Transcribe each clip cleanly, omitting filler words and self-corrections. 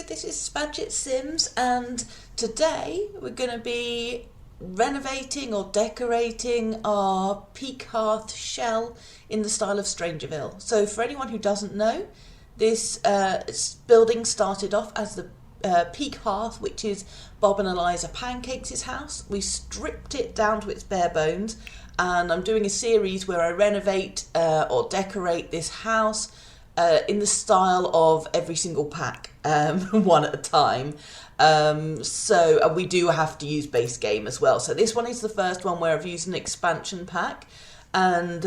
this is Spadget Sims, and today we're going to be renovating or decorating our peak hearth shell in the style of StrangerVille. So for anyone who doesn't know, this building started off as the peak hearth, which is Bob and Eliza Pancakes' house. We stripped it down to its bare bones, and I'm doing a series where I renovate or decorate this house in the style of every single pack, one at a time. So we do have to use base game as well. So this one is the first one where I've used an expansion pack. And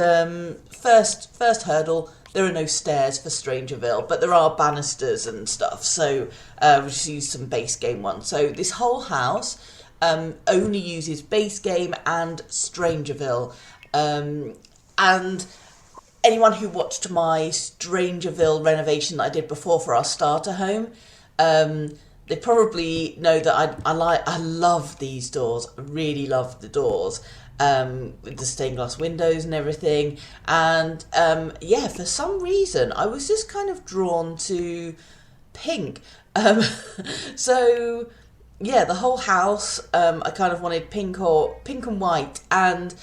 first hurdle, there are no stairs for StrangerVille, but there are banisters and stuff. So we just use some base game ones. So this whole house only uses base game and StrangerVille. And anyone who watched my StrangerVille renovation that I did before for our starter home, they probably know that I love these doors. I really love the doors, with the stained glass windows and everything. And yeah, for some reason I was just kind of drawn to pink. So yeah, the whole house, I kind of wanted pink and white. And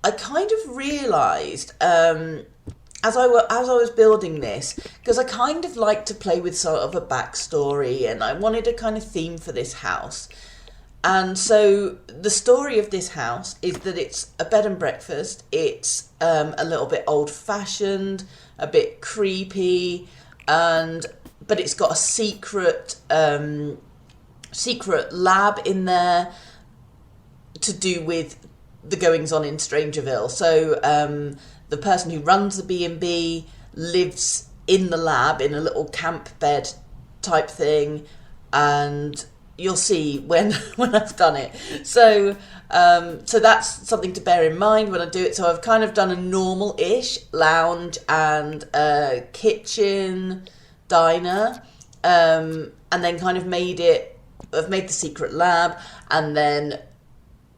I kind of realised as I was building this, because I kind of like to play with sort of a backstory, and I wanted a kind of theme for this house. And so the story of this house is that it's a bed and breakfast. It's a little bit old-fashioned, a bit creepy, but it's got a secret lab in there to do with the goings on in StrangerVille. So the person who runs the B&B lives in the lab in a little camp bed type thing, and you'll see when I've done it. So so that's something to bear in mind when I do it. So I've kind of done a normal-ish lounge and kitchen, diner, and then kind of I've made the secret lab, and then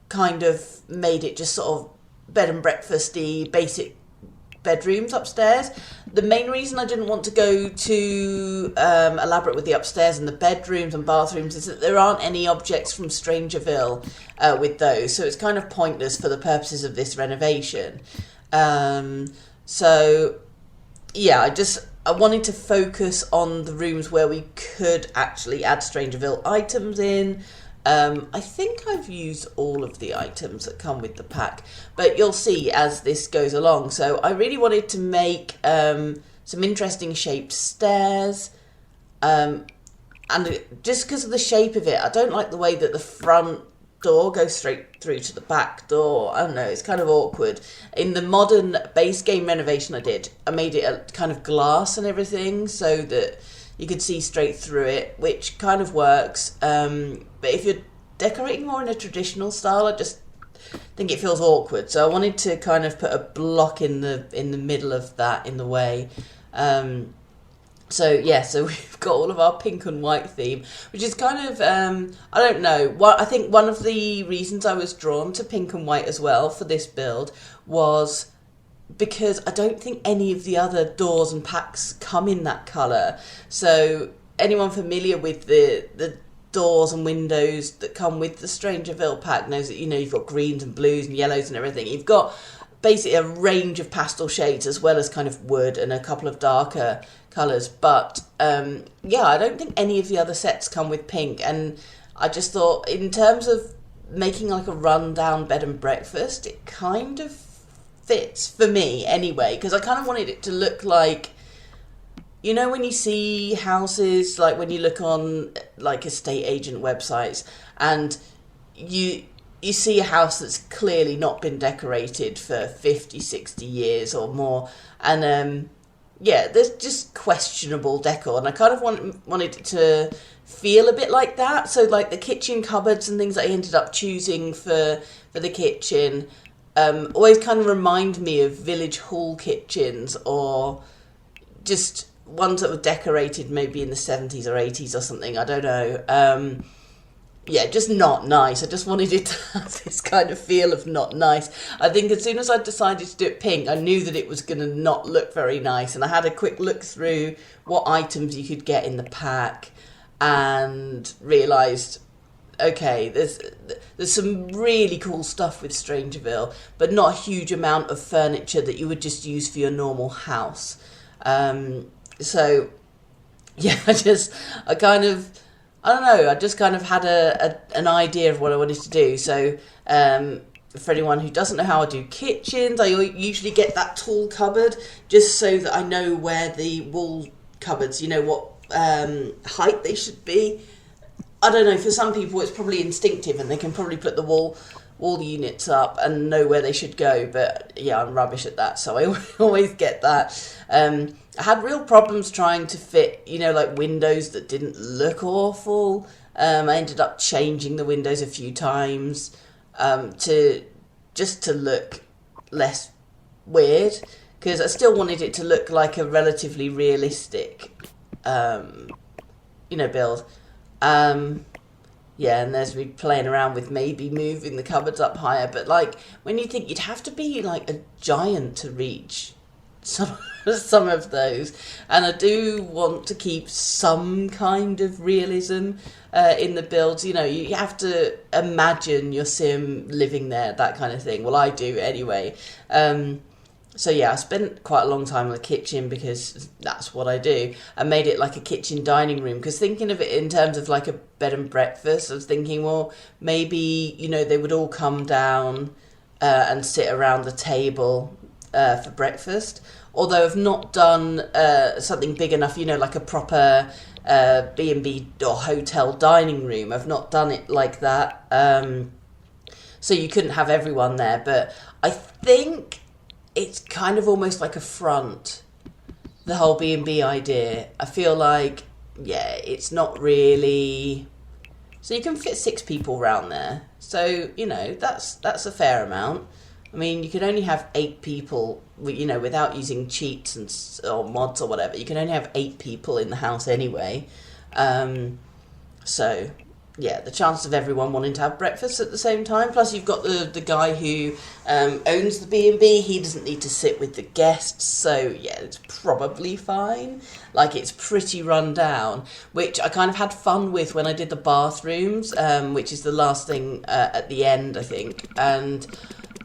kind of made it just sort of bed and breakfasty, basic bedrooms upstairs. The main reason I didn't want to go too elaborate with the upstairs and the bedrooms and bathrooms is that there aren't any objects from StrangerVille with those, so it's kind of pointless for the purposes of this renovation. So yeah, I wanted to focus on the rooms where we could actually add StrangerVille items in. I think I've used all of the items that come with the pack, but you'll see as this goes along. So I really wanted to make some interesting shaped stairs, and just because of the shape of it, I don't like the way that the front door goes straight through to the back door. I don't know, it's kind of awkward. In the modern base game renovation I made it a kind of glass and everything so that you could see straight through it, which kind of works. But if you're decorating more in a traditional style, I just think it feels awkward. So I wanted to kind of put a block in the middle of that in the way. So yeah, so we've got all of our pink and white theme, which is kind of, I don't know, I think one of the reasons I was drawn to pink and white as well for this build was because I don't think any of the other doors and packs come in that colour. So anyone familiar with the doors and windows that come with the StrangerVille pack knows that, you've got greens and blues and yellows and everything. You've got basically a range of pastel shades as well as kind of wood and a couple of darker colours. But yeah, I don't think any of the other sets come with pink. And I just thought, in terms of making like a rundown bed and breakfast, it kind of fits for me anyway, because I kind of wanted it to look like, when you see houses, like when you look on like estate agent websites and you see a house that's clearly not been decorated for 50, 60 years or more, and yeah, there's just questionable decor, and I kind of wanted it to feel a bit like that. So like the kitchen cupboards and things that I ended up choosing for the kitchen always kind of remind me of village hall kitchens, or just ones that were decorated maybe in the 70s or 80s or something, I don't know. Yeah, just not nice. I just wanted it to have this kind of feel of not nice. I think as soon as I decided to do it pink, I knew that it was going to not look very nice, and I had a quick look through what items you could get in the pack, and realised, okay, there's some really cool stuff with StrangerVille, but not a huge amount of furniture that you would just use for your normal house. So yeah, I just kind of had an idea of what I wanted to do. So for anyone who doesn't know how I do kitchens, I usually get that tall cupboard just so that I know where the wall cupboards, what height they should be. I don't know, for some people it's probably instinctive and they can probably put the wall units up and know where they should go, but yeah, I'm rubbish at that, so I always get that. I had real problems trying to fit, like windows that didn't look awful. I ended up changing the windows a few times to look less weird, because I still wanted it to look like a relatively realistic build. Yeah, and there's me playing around with maybe moving the cupboards up higher, but like when you think you'd have to be like a giant to reach some of those, and I do want to keep some kind of realism in the builds. You have to imagine your sim living there, that kind of thing. Well, I do anyway. So yeah, I spent quite a long time in the kitchen because that's what I do. I made it like a kitchen dining room, because thinking of it in terms of like a bed and breakfast, I was thinking, well, maybe, they would all come down and sit around the table for breakfast. Although I've not done something big enough, like a proper B&B or hotel dining room. I've not done it like that. So you couldn't have everyone there. But I think it's kind of almost like a front, the whole B&B idea. I feel like, yeah, it's not really... So you can fit 6 people around there. So, that's a fair amount. I mean, you can only have 8 people, without using cheats or mods or whatever. You can only have 8 people in the house anyway. So, yeah, the chance of everyone wanting to have breakfast at the same time. Plus, you've got the guy who owns the B&B. He doesn't need to sit with the guests. So, yeah, it's probably fine. Like, it's pretty run down, which I kind of had fun with when I did the bathrooms, which is the last thing at the end, I think. And...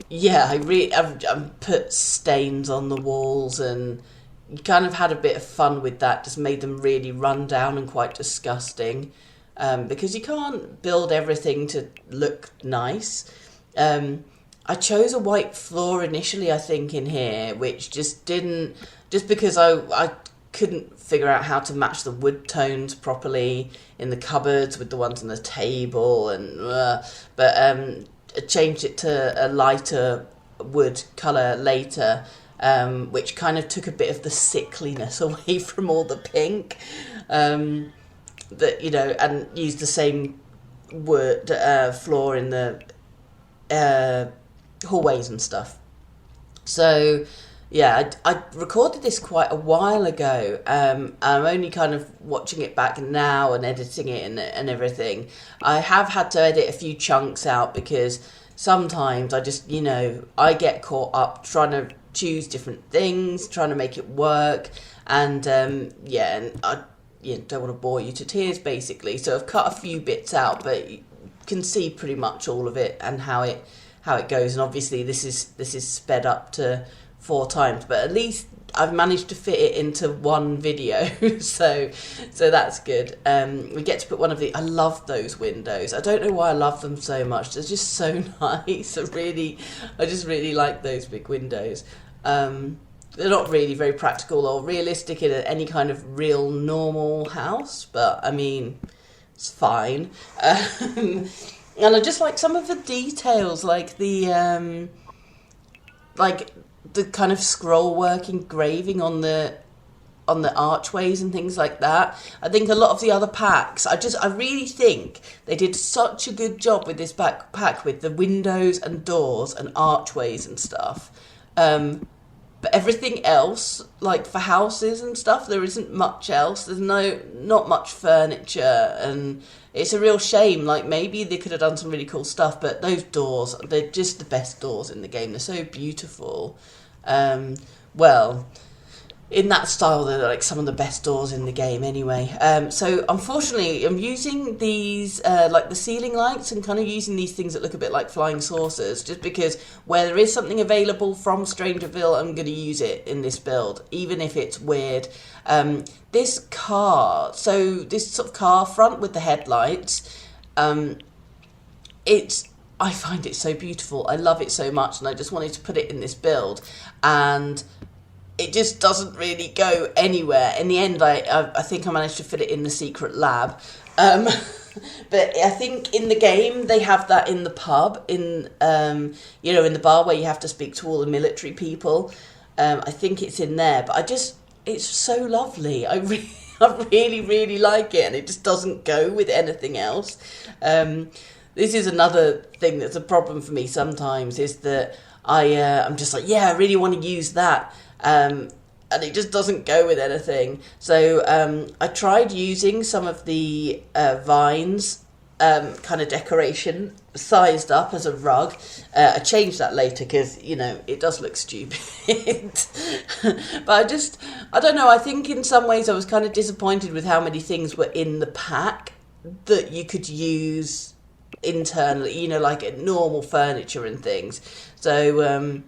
yeah, I've put stains on the walls, and kind of had a bit of fun with that. Just made them really run down and quite disgusting, because you can't build everything to look nice. I chose a white floor initially, I think, in here, which just because I couldn't figure out how to match the wood tones properly in the cupboards with the ones on the table, but changed it to a lighter wood colour later, which kind of took a bit of the sickliness away from all the pink, and used the same wood floor in the hallways and stuff. So yeah, I recorded this quite a while ago. I'm only kind of watching it back now and editing it and everything. I have had to edit a few chunks out because sometimes I just, I get caught up trying to choose different things, trying to make it work. And and I don't want to bore you to tears, basically. So I've cut a few bits out, but you can see pretty much all of it and how it goes. And obviously this is sped up to 4 times, but at least I've managed to fit it into one video, so that's good. We get to put one of I love those windows. I don't know why I love them so much. They're just so nice. I just really like those big windows. They're not really very practical or realistic in any kind of real normal house, but I mean, it's fine. And I just like some of the details, like the kind of scroll work engraving on the archways and things like that. I think a lot of the other packs, I really think they did such a good job with this pack with the windows and doors and archways and stuff. But everything else, like for houses and stuff, there isn't much else. There's not much furniture, and it's a real shame. Like, maybe they could have done some really cool stuff, but those doors, they're just the best doors in the game. They're so beautiful. Well, in that style, they're like some of the best doors in the game anyway. So unfortunately, I'm using these like the ceiling lights and kind of using these things that look a bit like flying saucers, just because where there is something available from StrangerVille, I'm going to use it in this build, even if it's weird. This car, so this sort of car front with the headlights, I find it so beautiful. I love it so much, and I just wanted to put it in this build, and it just doesn't really go anywhere. In the end, I think I managed to fit it in the secret lab. But I think in the game, they have that in the pub, in in the bar where you have to speak to all the military people. I think it's in there, but it's so lovely. I really, really like it, and it just doesn't go with anything else. This is another thing that's a problem for me sometimes, is that I'm just like, yeah, I really want to use that. And it just doesn't go with anything. So I tried using some of the vines kind of decoration sized up as a rug. I changed that later because, it does look stupid. But I don't know, I think in some ways I was kind of disappointed with how many things were in the pack that you could use internally, like normal furniture and things. So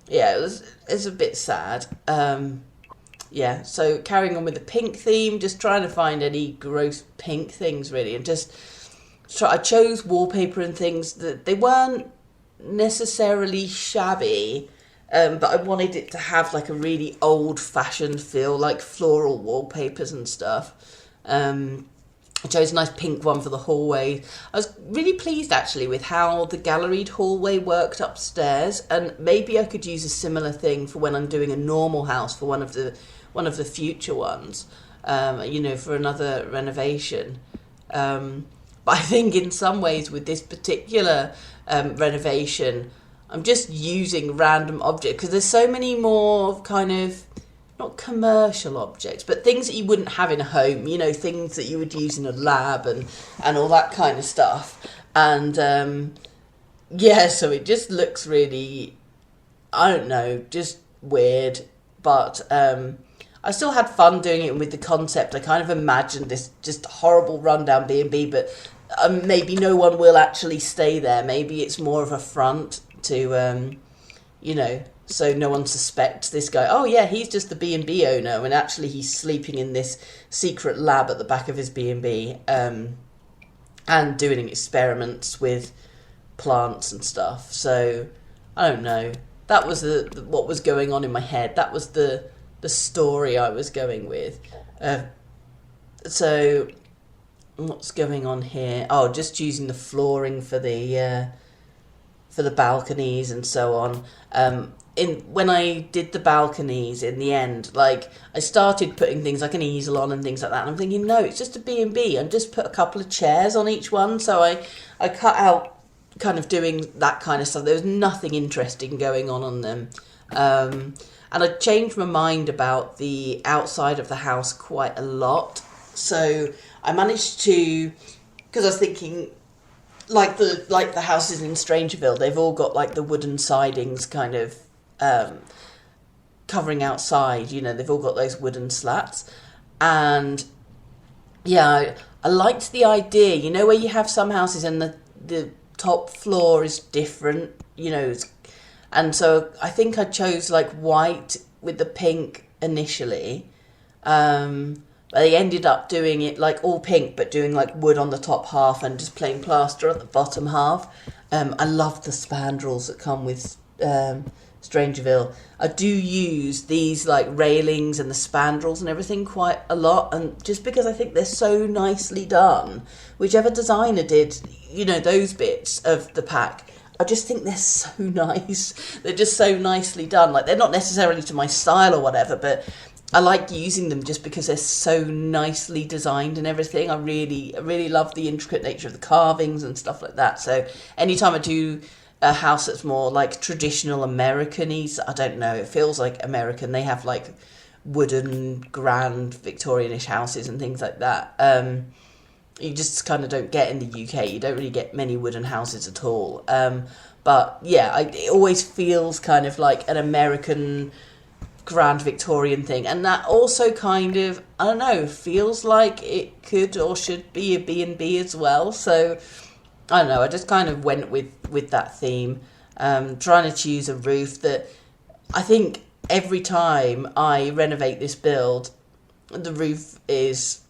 it's a bit sad. So carrying on with the pink theme, just trying to find any gross pink things really, and I chose wallpaper and things that they weren't necessarily shabby, but I wanted it to have like a really old-fashioned feel, like floral wallpapers and stuff. I chose a nice pink one for the hallway. I was really pleased actually with how the galleried hallway worked upstairs, and maybe I could use a similar thing for when I'm doing a normal house for one of the future ones, for another renovation. But I think in some ways with this particular renovation, I'm just using random objects because there's so many more kind of, not commercial objects, but things that you wouldn't have in a home, things that you would use in a lab and all that kind of stuff. And so it just looks really, I don't know, just weird. But I still had fun doing it with the concept. I kind of imagined this just horrible rundown B&B, but maybe no one will actually stay there. Maybe it's more of a front to, so no one suspects this guy, oh yeah, he's just the B&B owner, when actually he's sleeping in this secret lab at the back of his B&B, and doing experiments with plants and stuff. So, I don't know. That was what was going on in my head. That was the story I was going with. So, what's going on here? Oh, just using the flooring for the balconies and so on. When I did the balconies in the end, like I started putting things like an easel on and things like that, and I'm thinking, no, it's just a B&B, and just put a couple of chairs on each one. So I cut out kind of doing that kind of stuff. There was nothing interesting going on them. And I changed my mind about the outside of the house quite a lot. So I managed to, because I was thinking, like the houses in StrangerVille, they've all got like the wooden sidings kind of covering outside, they've all got those wooden slats. And yeah, I liked the idea, where you have some houses and the top floor is different, and so I think I chose like white with the pink initially, but they ended up doing it like all pink, but doing like wood on the top half and just plain plaster on the bottom half. I love the spandrels that come with StrangerVille. I do use these like railings and the spandrels and everything quite a lot, and just because I think they're so nicely done, whichever designer did those bits of the pack, I just think they're so nice. They're just so nicely done. Like, they're not necessarily to my style or whatever, but I like using them just because they're so nicely designed and everything. I really love the intricate nature of the carvings and stuff like that. So anytime I do a house that's more like traditional American-y, I don't know, it feels like American. They have like wooden, grand Victorianish houses and things like that. You just kind of don't get in the UK. You don't really get many wooden houses at all. But yeah, it always feels kind of like an American grand Victorian thing, and that also kind of, I don't know, feels like it could or should be a B&B as well. So I don't know, I just kind of went with that theme, trying to choose a roof that I think every time I renovate this build, the roof is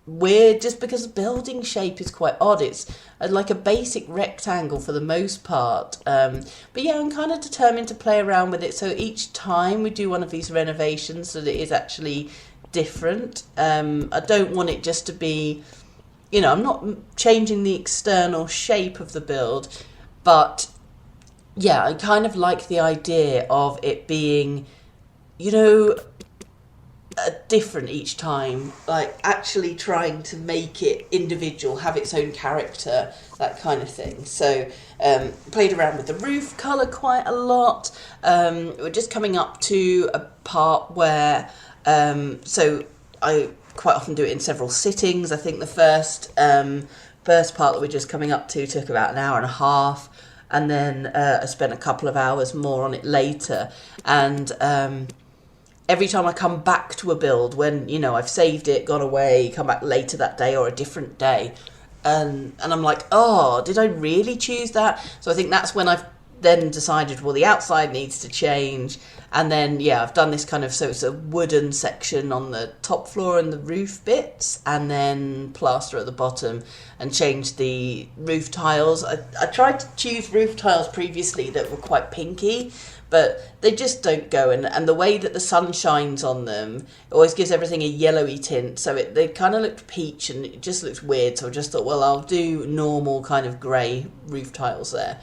weird just because the building shape is quite odd. It's like a basic rectangle for the most part. But yeah, I'm kind of determined to play around with it. So each time we do one of these renovations, so that it is actually different. I don't want it just to be, you know, I'm not changing the external shape of the build, but yeah, I kind of like the idea of it being, you know, different each time, like actually trying to make it individual, have its own character, that kind of thing. So played around with the roof colour quite a lot. We're just coming up to a part where so I quite often do it in several sittings. I think the first part that we're just coming up to took about an hour and a half, and then I spent a couple of hours more on it later. And every time I come back to a build, when, you know, I've saved it, gone away, come back later that day or a different day, and I'm like, oh, did I really choose that? So I think that's when I've then decided, well, the outside needs to change. And then, yeah, I've done this kind of, so it's a wooden section on the top floor and the roof bits, and then plaster at the bottom, and changed the roof tiles. I tried to choose roof tiles previously that were quite pinky, but they just don't go. And the way that the sun shines on them, it always gives everything a yellowy tint. So they kind of looked peach, and it just looks weird. So I just thought, well, I'll do normal kind of grey roof tiles there.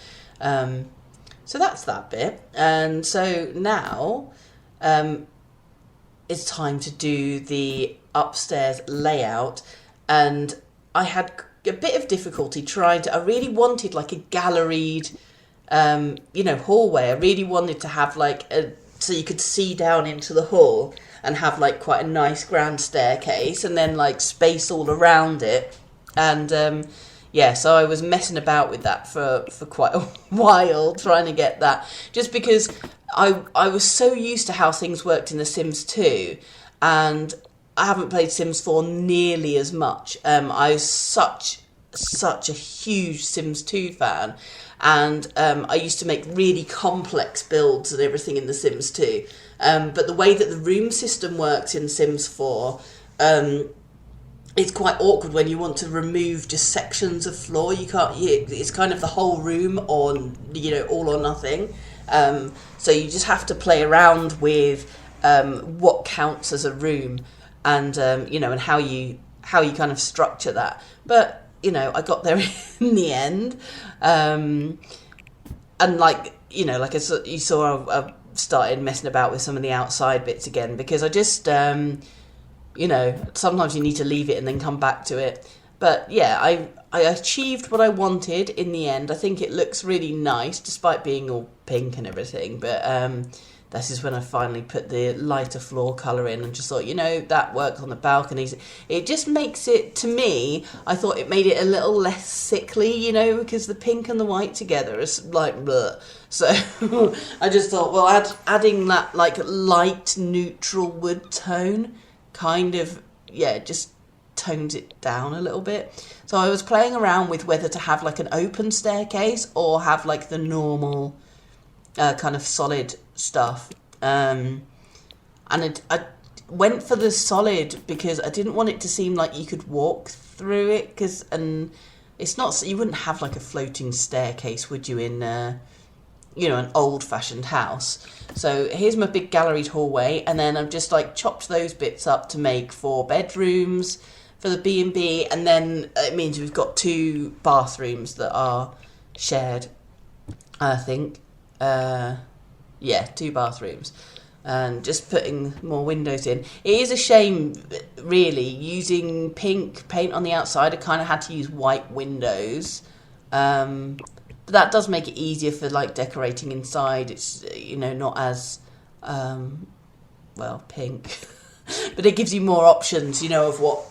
So that's that bit. And so now it's time to do the upstairs layout. And I had a bit of difficulty trying to, I really wanted like a galleried, hallway. I really wanted to have like so you could see down into the hall and have like quite a nice grand staircase, and then like space all around it. And so I was messing about with that for quite a while, trying to get that, just because I was so used to how things worked in The Sims 2, and I haven't played Sims 4 nearly as much. I was such a huge Sims 2 fan, and I used to make really complex builds and everything in The Sims 2. But the way that the room system works in Sims 4, it's quite awkward when you want to remove just sections of floor. You can't. It's kind of the whole room on, all or nothing. So you just have to play around with what counts as a room, and and how you kind of structure that. But I got there in the end, and you saw, I started messing about with some of the outside bits again, because I just sometimes you need to leave it and then come back to it. But yeah, I achieved what I wanted in the end. I think it looks really nice, despite being all pink and everything. But this is when I finally put the lighter floor colour in, and just thought, that works on the balconies. It just makes it, to me, I thought it made it a little less sickly, because the pink and the white together is like, bleh. So I just thought, well, adding that like light neutral wood tone kind of, just tones it down a little bit. So I was playing around with whether to have like an open staircase or have like the normal kind of solid stuff. I went for the solid because I didn't want it to seem like you could walk through it, and it's not, you wouldn't have like a floating staircase, would you, in an old-fashioned house. So here's my big galleried hallway, and then I've just like chopped those bits up to make 4 bedrooms for the B&B, and then it means we've got 2 bathrooms that are shared, I think. 2 bathrooms, and just putting more windows in. It is a shame, really, using pink paint on the outside. I kind of had to use white windows. But that does make it easier for like decorating inside. It's not as pink, but it gives you more options. Of what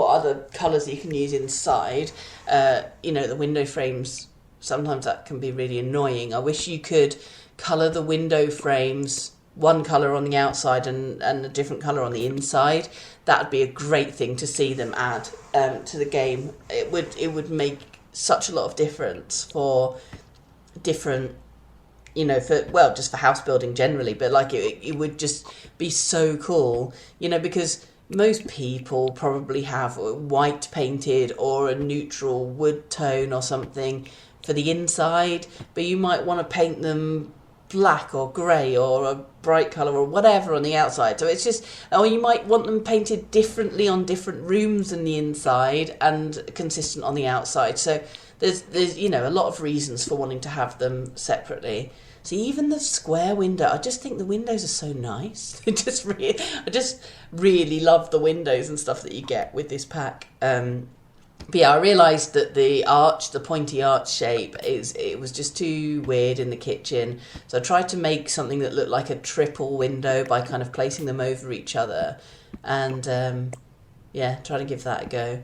other colours you can use inside. The window frames. Sometimes that can be really annoying. I wish you could colour the window frames one colour on the outside and a different colour on the inside, that would be a great thing to see them add to the game. It would make such a lot of difference for different, just for house building generally, but like it would just be so cool, because most people probably have white painted or a neutral wood tone or something for the inside, but you might want to paint them black or grey or a bright colour or whatever on the outside. So it's just, or you might want them painted differently on different rooms in the inside and consistent on the outside. So there's a lot of reasons for wanting to have them separately. See, even the square window, I just think the windows are so nice. I just really love the windows and stuff that you get with this pack. But yeah, I realised that the pointy arch shape, it was just too weird in the kitchen. So I tried to make something that looked like a triple window by kind of placing them over each other. And try to give that a go.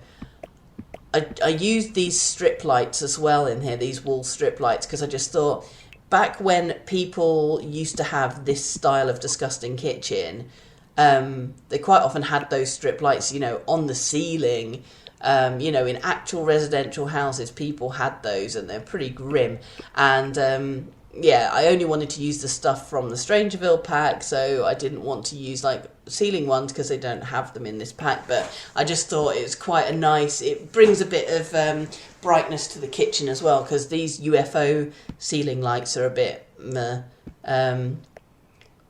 I used these strip lights as well in here, these wall strip lights, because I just thought, back when people used to have this style of disgusting kitchen, they quite often had those strip lights, on the ceiling. In actual residential houses, people had those, and they're pretty grim. And I only wanted to use the stuff from the StrangerVille pack, so I didn't want to use like ceiling ones because they don't have them in this pack. But I just thought it was quite it brings a bit of brightness to the kitchen as well, because these UFO ceiling lights are a bit meh.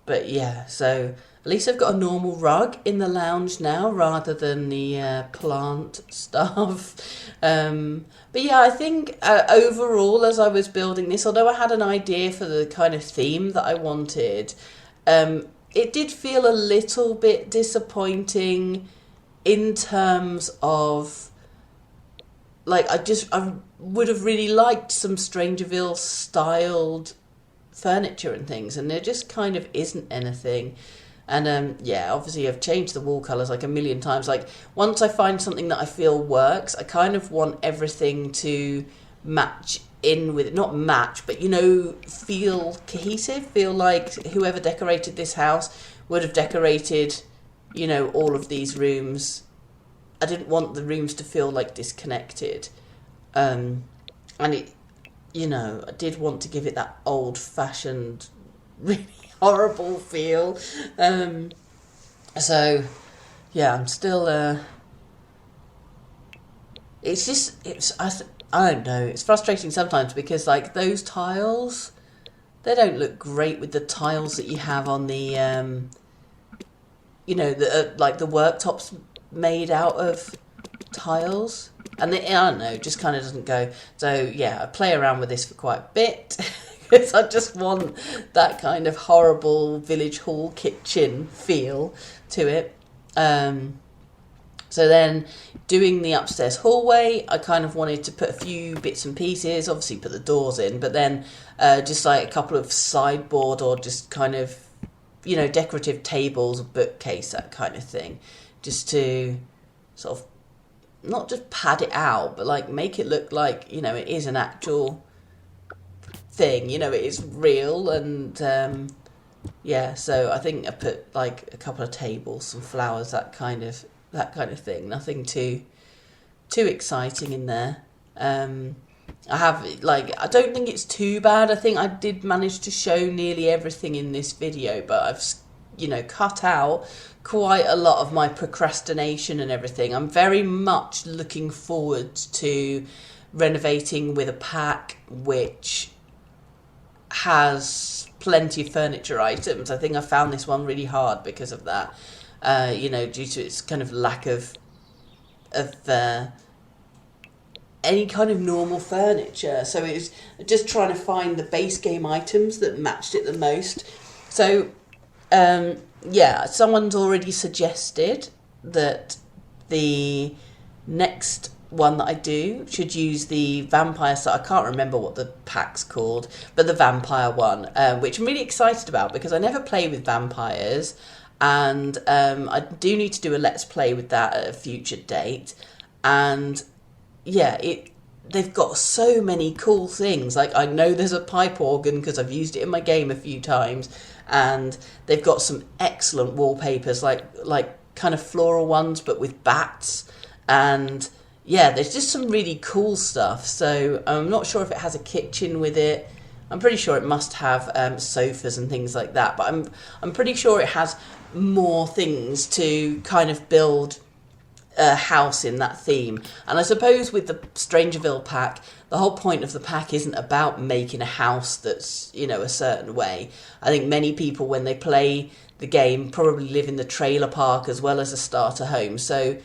But yeah, so at least I've got a normal rug in the lounge now rather than the plant stuff. But yeah, I think overall, as I was building this, although I had an idea for the kind of theme that I wanted, it did feel a little bit disappointing in terms of, like, I would have really liked some StrangerVille styled furniture and things, and there just kind of isn't anything. And obviously I've changed the wall colours like a million times. Like, once I find something that I feel works, I kind of want everything to match in with it. Not match, but feel cohesive, feel like whoever decorated this house would have decorated, all of these rooms. I didn't want the rooms to feel like disconnected. And it, I did want to give it that old-fashioned, really horrible feel. I'm still I don't know, it's frustrating sometimes because, like, those tiles, they don't look great with the tiles that you have on the like the worktops made out of tiles, and I don't know, just kind of doesn't go. So yeah, I play around with this for quite a bit because I just want that kind of horrible village hall kitchen feel to it. So then, doing the upstairs hallway, I kind of wanted to put a few bits and pieces, obviously put the doors in, but then just like a couple of sideboard or just kind of, decorative tables, bookcase, that kind of thing, just to sort of not just pad it out, but like make it look like, it is an actual thing, it is real. And so I think I put like a couple of tables, some flowers, that kind of thing. Nothing too exciting in there. I have, like, I don't think it's too bad. I think I did manage to show nearly everything in this video, but I've cut out quite a lot of my procrastination and everything. I'm very much looking forward to renovating with a pack which has plenty of furniture items. I think I found this one really hard because of that. Due to its kind of lack of any kind of normal furniture. So it was just trying to find the base game items that matched it the most. So, someone's already suggested that the next one that I do should use the vampire set. I can't remember what the pack's called, but the vampire one, which I'm really excited about because I never play with vampires. And I do need to do a let's play with that at a future date. And they've got so many cool things. Like, I know there's a pipe organ because I've used it in my game a few times. and they've got some excellent wallpapers, like kind of floral ones, but with bats, and yeah, there's just some really cool stuff. So I'm not sure if it has a kitchen with it. I'm pretty sure it must have sofas and things like that, but I'm pretty sure it has more things to kind of build a house in that theme. And I suppose with the StrangerVille pack, the whole point of the pack isn't about making a house that's, you know, a certain way. I think many people, when they play the game, probably live in the trailer park as well as a starter home. So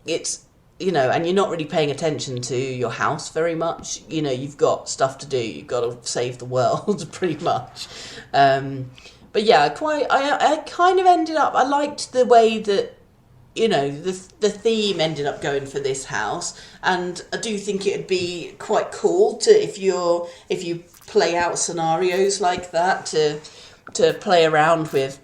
it's, you know, and you're not really paying attention to your house very much. You know, you've got stuff to do. You've got to save the world, pretty much. But yeah, I kind of ended up, I liked the way that, you know, the theme ended up going for this house, and I do think it would be quite cool to, if you play out scenarios like that, to play around with.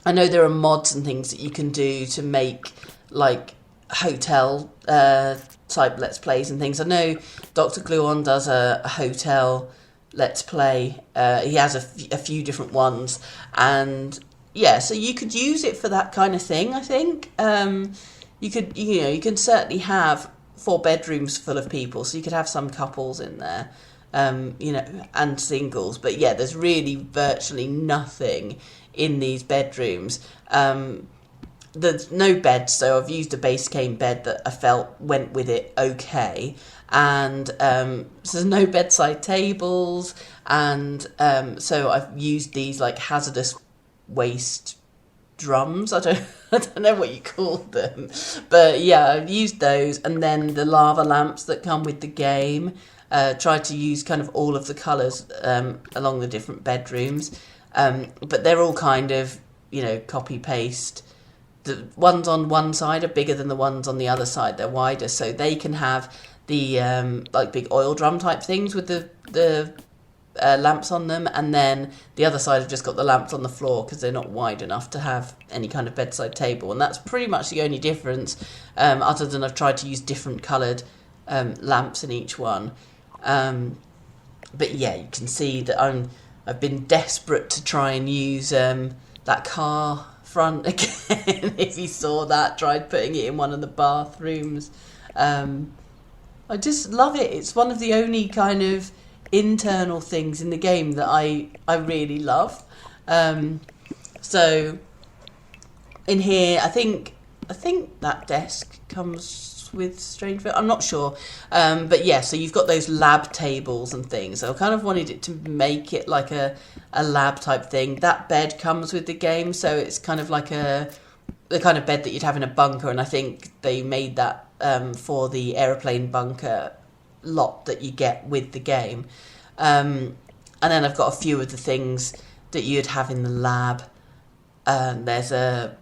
I know there are mods and things that you can do to make like hotel type let's plays and things. I know Dr. Gluon does a hotel let's play. He has a few different ones, and yeah, so you could use it for that kind of thing, I think. You can certainly have 4 bedrooms full of people, so you could have some couples in there, you know, and singles. But yeah, there's really virtually nothing in these bedrooms. There's no beds, so I've used a base game bed that I felt went with it okay. And so there's no bedside tables, and so I've used these like hazardous waste drums. I don't know what you call them, but yeah, I've used those. And then the lava lamps that come with the game, tried to use kind of all of the colours along the different bedrooms, but they're all kind of, you know, copy paste. The ones on one side are bigger than the ones on the other side. They're wider, so they can have the like big oil drum type things with the lamps on them, and then the other side have just got the lamps on the floor because they're not wide enough to have any kind of bedside table. And that's pretty much the only difference, other than I've tried to use different coloured lamps in each one. But yeah, you can see that I've been desperate to try and use that car front again. If you saw that, tried putting it in one of the bathrooms. I just love it. It's one of the only kind of internal things in the game that I really love. So in here, I think that desk comes with StrangerVille. I'm not sure, but yeah. So you've got those lab tables and things. So I kind of wanted it to make it like a lab type thing. That bed comes with the game, so it's kind of like the kind of bed that you'd have in a bunker. And I think they made that for the aeroplane bunker lot that you get with the game. And then I've got a few of the things that you'd have in the lab. There's a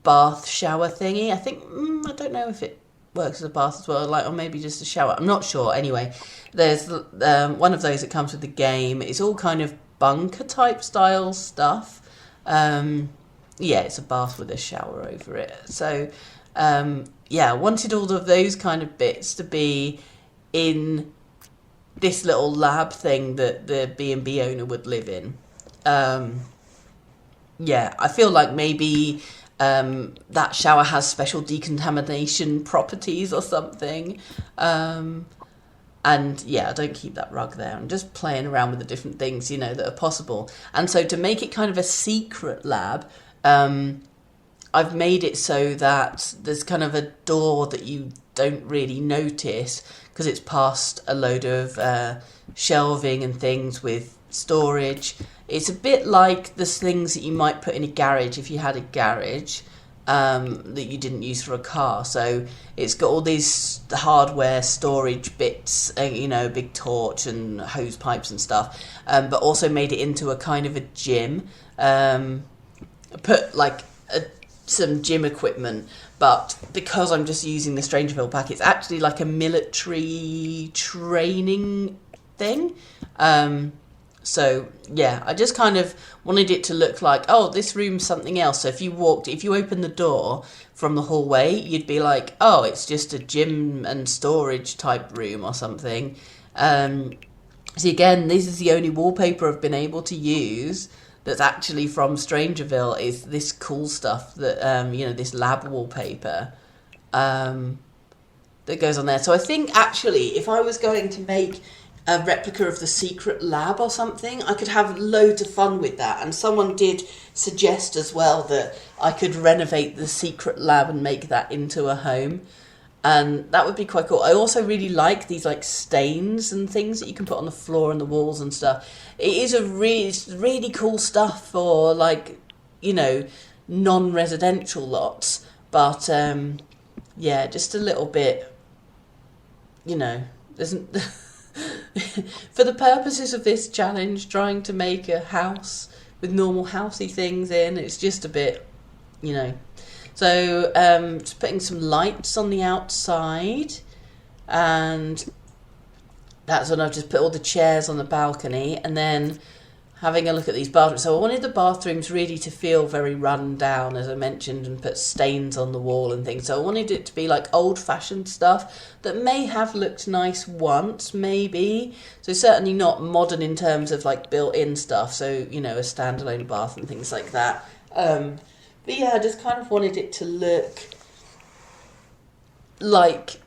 bath shower thingy. I think I don't know if it works as a bath as well, or maybe just a shower. I'm not sure. Anyway, there's one of those that comes with the game. It's all kind of bunker type style stuff. Yeah, it's a bath with a shower over it. So yeah, I wanted all of those kind of bits to be in this little lab thing that the B&B owner would live in. Yeah, I feel like maybe that shower has special decontamination properties or something. And yeah, I don't keep that rug there. I'm just playing around with the different things, you know, that are possible. And so to make it kind of a secret lab, I've made it so that there's kind of a door that you don't really notice because it's past a load of shelving and things with storage. It's a bit like the things that you might put in a garage if you had a garage that you didn't use for a car. So it's got all these hardware storage bits, you know, big torch and hose pipes and stuff, but also made it into a kind of a gym. Put like some gym equipment, but because I'm just using the StrangerVille pack, it's actually like a military training thing. So yeah, I just kind of wanted it to look like, oh, this room's something else. So if you open the door from the hallway, you'd be like, oh, it's just a gym and storage type room or something. See, again, this is the only wallpaper I've been able to use that's actually from StrangerVille, is this cool stuff that, this lab wallpaper that goes on there. So I think, actually, if I was going to make a replica of the secret lab or something, I could have loads of fun with that. And someone did suggest as well that I could renovate the secret lab and make that into a home. And that would be quite cool. I also really like these like stains and things that you can put on the floor and the walls and stuff. It is it's really cool stuff for like, non-residential lots. But just a little bit, isn't... For the purposes of this challenge, trying to make a house with normal housey things in, it's just a bit, So just putting some lights on the outside, and that's when I've just put all the chairs on the balcony, and then having a look at these bathrooms. So I wanted the bathrooms really to feel very run down, as I mentioned, and put stains on the wall and things. So I wanted it to be like old-fashioned stuff that may have looked nice once, maybe. So certainly not modern in terms of like built-in stuff. So, a standalone bath and things like that. But yeah, I just kind of wanted it to look like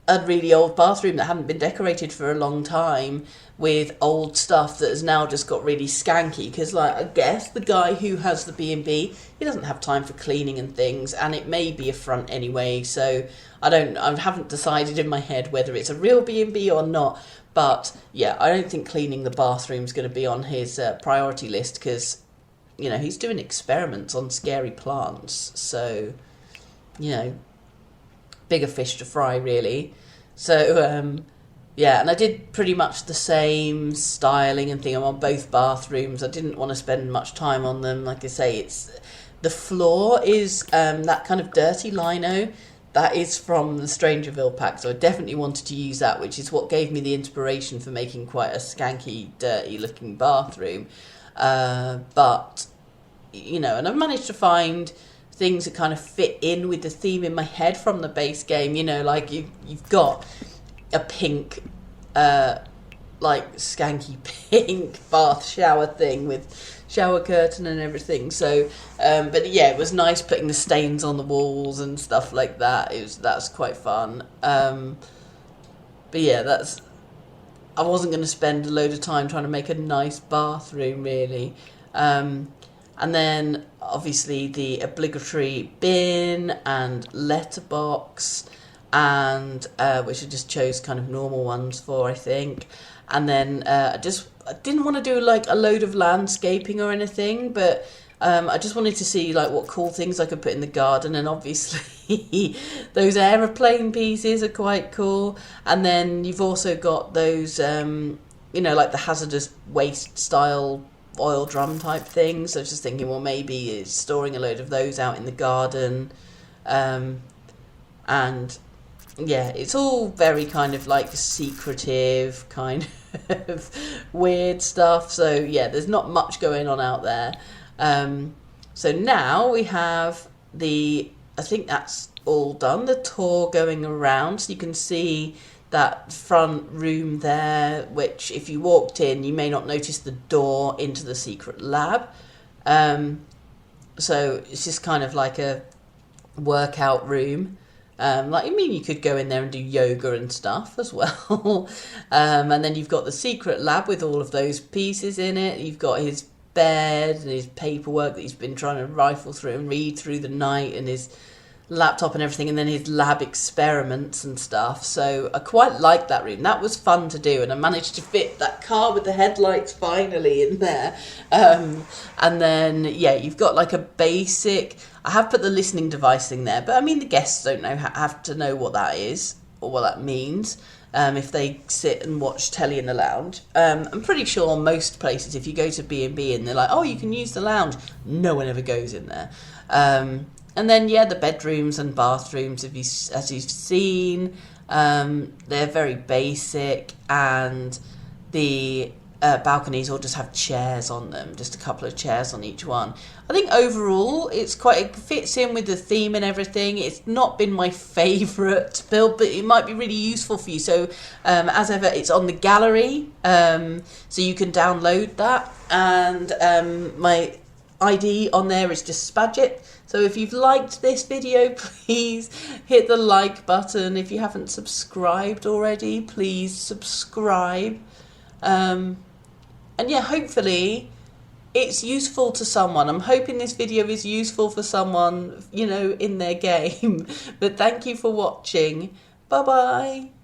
a really old bathroom that hadn't been decorated for a long time, with old stuff that has now just got really skanky, because I guess the guy who has the B&B, he doesn't have time for cleaning and things, and it may be a front anyway, so I haven't decided in my head whether it's a real B&B or not. But yeah, I don't think cleaning the bathroom's going to be on his priority list, because he's doing experiments on scary plants, so bigger fish to fry, really. So and I did pretty much the same styling and thing on both bathrooms. I didn't want to spend much time on them. Like I say, the floor is that kind of dirty lino that is from the StrangerVille pack, so I definitely wanted to use that, which is what gave me the inspiration for making quite a skanky, dirty looking bathroom. But and I've managed to find things that kind of fit in with the theme in my head from the base game. Like you've got a pink, like skanky pink bath shower thing with shower curtain and everything. So, but yeah, it was nice putting the stains on the walls and stuff like that. That's quite fun. But yeah, I wasn't going to spend a load of time trying to make a nice bathroom, really. And then obviously the obligatory bin and letterbox, and which I just chose kind of normal ones for, I think. And then I didn't want to do like a load of landscaping or anything, but I just wanted to see like what cool things I could put in the garden. And obviously those aeroplane pieces are quite cool. And then you've also got those like the hazardous waste style oil drum type things. So I was just thinking, well, maybe storing a load of those out in the garden. And yeah, it's all very kind of like secretive, kind of weird stuff. So yeah, there's not much going on out there. So now we have I think that's all done, the tour going around. So you can see that front room there, which if you walked in, you may not notice the door into the secret lab. So it's just kind of like a workout room. You could go in there and do yoga and stuff as well. And then you've got the secret lab with all of those pieces in it. You've got his bed and his paperwork that he's been trying to rifle through and read through the night, and his laptop and everything, and then his lab experiments and stuff. So I quite liked that room. That was fun to do, and I managed to fit that car with the headlights finally in there. And then you've got like a basic, I have put the listening device thing there, but I mean the guests don't have to know what that is or what that means if they sit and watch telly in the lounge. I'm pretty sure most places, if you go to B&B and they're like, oh, you can use the lounge, no one ever goes in there. And then, the bedrooms and bathrooms, as you've seen, they're very basic, and the balconies, or just have chairs on them, just a couple of chairs on each one. I think overall it fits in with the theme and everything. It's not been my favourite build, but it might be really useful for you. So as ever, it's on the gallery, so you can download that, and my ID on there is just Spadget. So if you've liked this video, please hit the like button. If you haven't subscribed already, please subscribe. And yeah, hopefully it's useful to someone. I'm hoping this video is useful for someone, you know, in their game. But thank you for watching. Bye bye.